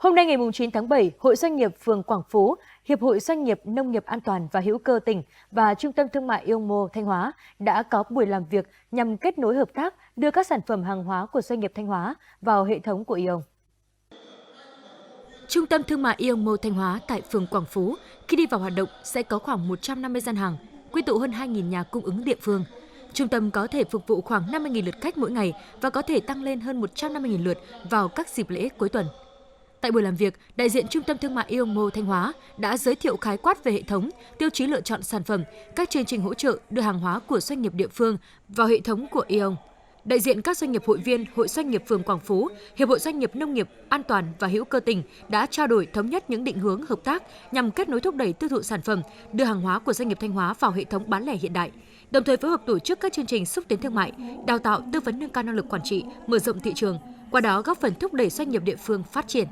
Hôm nay ngày 9 tháng 7, Hội Doanh nghiệp phường Quảng Phú, Hiệp hội Doanh nghiệp Nông nghiệp An toàn và Hữu cơ tỉnh và Trung tâm Thương mại Yomo Thanh Hóa đã có buổi làm việc nhằm kết nối hợp tác đưa các sản phẩm hàng hóa của doanh nghiệp Thanh Hóa vào hệ thống của Ion. Trung tâm Thương mại Yomo Thanh Hóa tại phường Quảng Phú khi đi vào hoạt động sẽ có khoảng 150 gian hàng, quy tụ hơn 2.000 nhà cung ứng địa phương. Trung tâm có thể phục vụ khoảng 50.000 lượt khách mỗi ngày và có thể tăng lên hơn 150.000 lượt vào các dịp lễ cuối tuần. Tại buổi làm việc, đại diện Trung tâm Thương mại Yomo Thanh Hóa đã giới thiệu khái quát về hệ thống, tiêu chí lựa chọn sản phẩm, các chương trình hỗ trợ đưa hàng hóa của doanh nghiệp địa phương vào hệ thống của Ion. Đại diện các doanh nghiệp hội viên Hội Doanh nghiệp phường Quảng Phú, Hiệp hội Doanh nghiệp Nông nghiệp An toàn và Hữu cơ tỉnh đã trao đổi thống nhất những định hướng hợp tác nhằm kết nối thúc đẩy tiêu thụ sản phẩm, đưa hàng hóa của doanh nghiệp Thanh Hóa vào hệ thống bán lẻ hiện đại, đồng thời phối hợp tổ chức các chương trình xúc tiến thương mại, đào tạo tư vấn nâng cao năng lực quản trị, mở rộng thị trường, qua đó góp phần thúc đẩy doanh nghiệp địa phương phát triển.